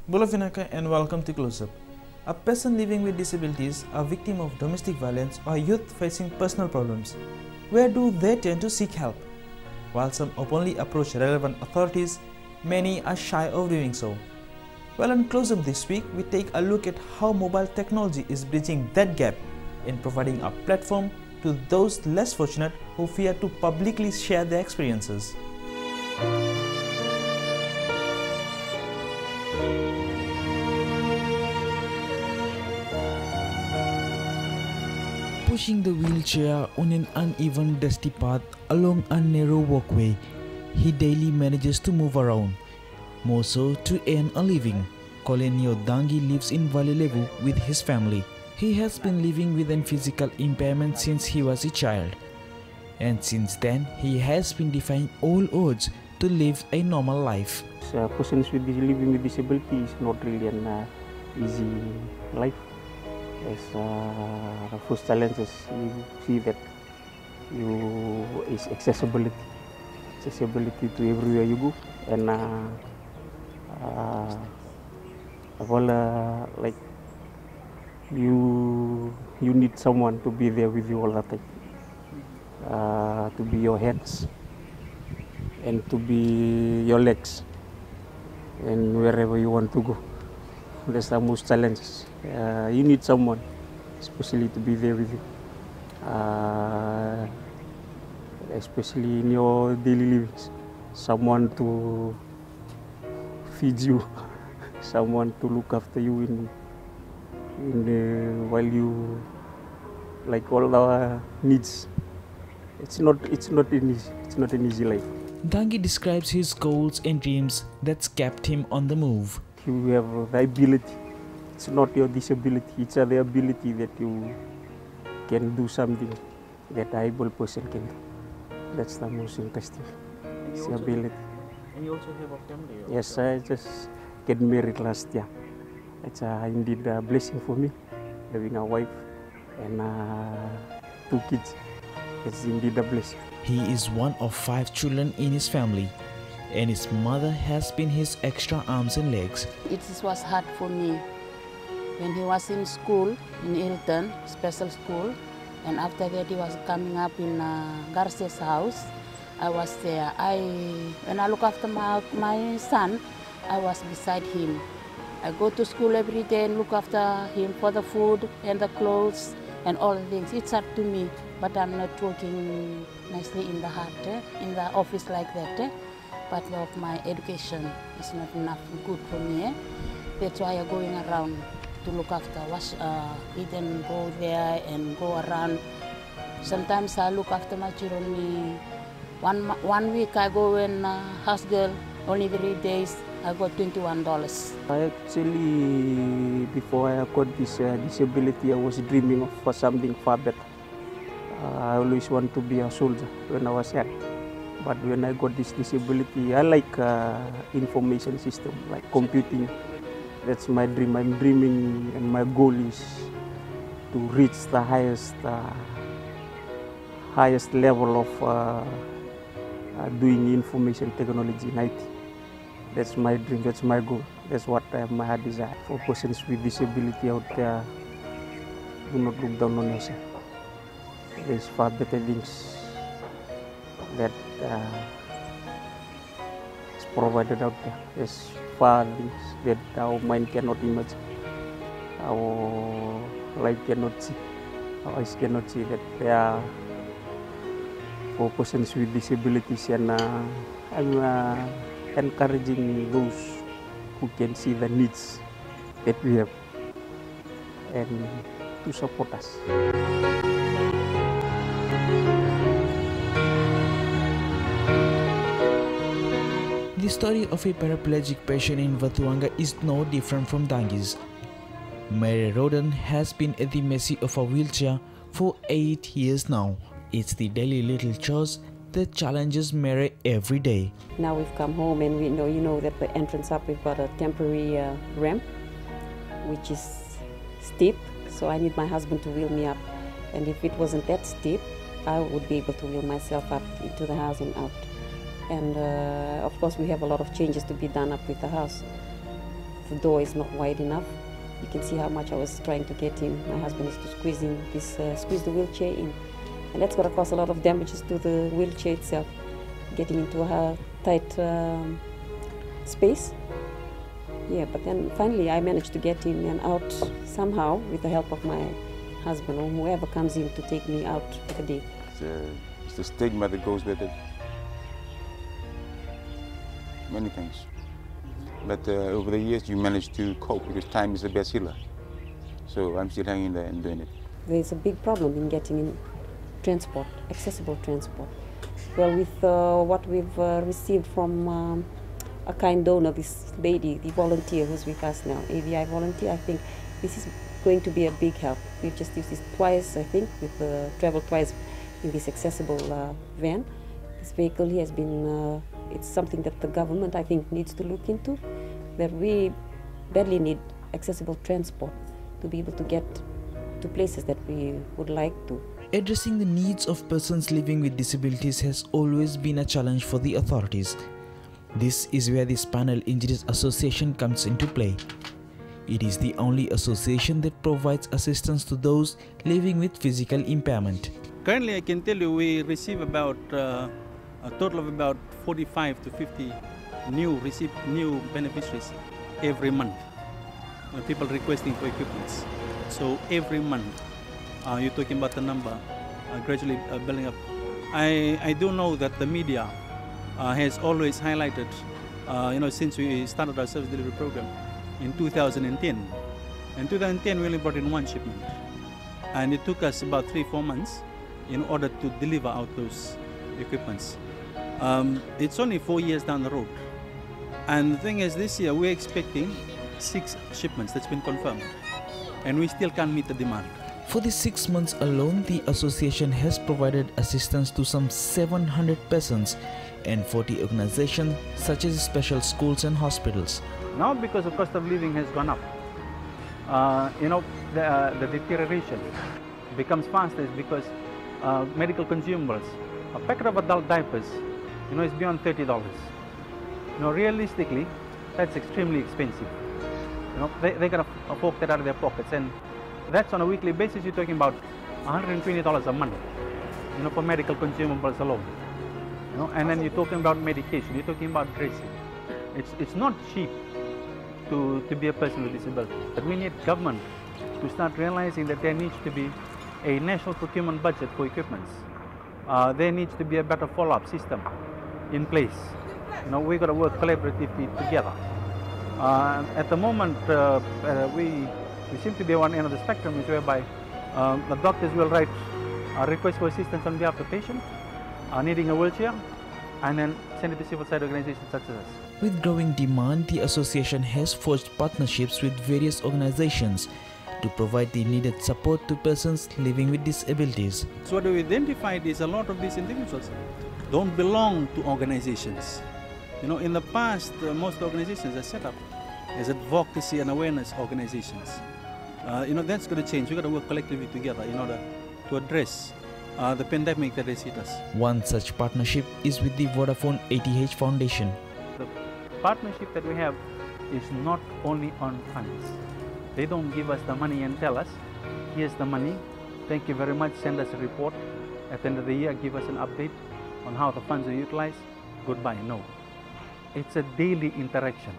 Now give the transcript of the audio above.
Bulavinaka and welcome to Close Up. A person living with disabilities, a victim of domestic violence, or youth facing personal problems. Where do they turn to seek help? While some openly approach relevant authorities, many are shy of doing so. Well, on Close Up this week, we take a look at how mobile technology is bridging that gap in providing a platform to those less fortunate who fear to publicly share their experiences. Pushing the wheelchair on an uneven dusty path along a narrow walkway, he daily manages to move around, more so to earn a living. Kolenio Dangi lives in Valilevu with his family. He has been living with a physical impairment since he was a child, and since then he has been defying all odds to live a normal life. Persons living with disability is not really an easy life. As the first challenge is you see that is accessibility to everywhere you go, and like you need someone to be there with you all the time, to be your hands and to be your legs, and wherever you want to go. That's the most challenges. You need someone, especially to be there with you, especially in your daily livings. Someone to feed you, someone to look after you while you like all our needs. It's not an easy life. Dangi describes his goals and dreams that's kept him on the move. You have the ability. It's not your disability, it's the ability that you can do something that an able person can do. That's the most interesting. It's the ability. And you also have a family? Yes, I just get married last year. It's indeed a blessing for me, having a wife and 2 kids. It's indeed a blessing. He is one of 5 children in his family, and his mother has been his extra arms and legs. It was hard for me when he was in school in Hilton, special school, and after that he was coming up in Garcia's house. I was there. When I look after my son, I was beside him. I go to school every day and look after him for the food and the clothes and all the things. It's hard to me, but I'm not working nicely in the heart, in the office like that. But of my education is not enough good for me. That's why I'm going around to look after, eat and go there and go around. Sometimes I look after my children. One week I go in house girl, only 3 days, I got $21. Actually, before I got this disability, I was dreaming of something far better. I always want to be a soldier when I was young. But when I got this disability, I like information system, like computing. That's my dream. I'm dreaming, and my goal is to reach the highest level of doing information technology in IT. That's my dream. That's my goal. That's what my heart desire. For persons with disability out there, do not look down on yourself. There's far better things that is provided out there. There's far things that our mind cannot imagine, our life cannot see, our eyes cannot see, that there are for persons with disabilities, and I'm encouraging those who can see the needs that we have and to support us. The story of a paraplegic patient in Vatuanga is no different from Dangi's. Mary Roden has been at the mercy of a wheelchair for 8 years now. It's the daily little chores that challenges Mary every day. Now we've come home and we know that the entrance up we've got a temporary ramp which is steep, so I need my husband to wheel me up, and if it wasn't that steep I would be able to wheel myself up into the house and out. And of course we have a lot of changes to be done up with the house. the door is not wide enough. You can see how much I was trying to get in. My husband is to squeeze the wheelchair in. And that's going to cause a lot of damages to the wheelchair itself, getting into a tight space. Yeah, but then finally I managed to get in and out somehow with the help of my husband or whoever comes in to take me out for the day. It's the stigma that goes with it. Many things. But over the years you managed to cope because time is the best healer. So I'm still hanging there and doing it. There's a big problem in getting in transport, accessible transport. Well, with what we've received from a kind donor, this lady, the volunteer who's with us now, AVI volunteer, I think this is going to be a big help. We've just used this twice, I think, with traveled twice in this accessible van. This vehicle here has been, it's something that the government, I think, needs to look into, that we badly need accessible transport to be able to get to places that we would like to. Addressing the needs of persons living with disabilities has always been a challenge for the authorities. This is where the Spinal Injury Association comes into play. It is the only association that provides assistance to those living with physical impairment. Currently, I can tell you we receive about a total of about 45 to 50 new beneficiaries every month. People requesting for equipments. So every month, you're talking about the number gradually building up. I do know that the media has always highlighted, since we started our service delivery program in 2010. In 2010, we only brought in one shipment, and it took us about 3-4 months in order to deliver out those equipments. It's only 4 years down the road, and the thing is, this year we're expecting 6 shipments. That's been confirmed, and we still can't meet the demand. For the 6 months alone, the association has provided assistance to some 700 persons and 40 organizations such as special schools and hospitals. Now, because the cost of living has gone up, the deterioration becomes faster is because medical consumables, a packet of adult diapers, is beyond $30. Realistically, that's extremely expensive. They gotta fork that out of their pockets, and that's on a weekly basis. You're talking about $120 a month, for medical consumables alone. And then you're talking about medication, you're talking about dressing. It's not cheap to be a person with disability. But we need government to start realizing that there needs to be a national procurement budget for equipments. There needs to be a better follow-up system in place. We've got to work collaboratively together. At the moment, we seem to be on one end of the spectrum, is whereby the doctors will write a request for assistance on behalf of the patient, needing a wheelchair, and then send it to civil society organizations such as us. With growing demand, the association has forged partnerships with various organizations to provide the needed support to persons living with disabilities. So what we identified is a lot of these individuals don't belong to organizations. In the past, most organizations are set up as advocacy and awareness organizations. That's going to change. We've got to work collectively together in order to address the pandemic that has hit us. One such partnership is with the Vodafone ATH Foundation. The partnership that we have is not only on funds. They don't give us the money and tell us, here's the money, thank you very much, send us a report. At the end of the year, give us an update on how the funds are utilized. Goodbye. No. It's a daily interaction.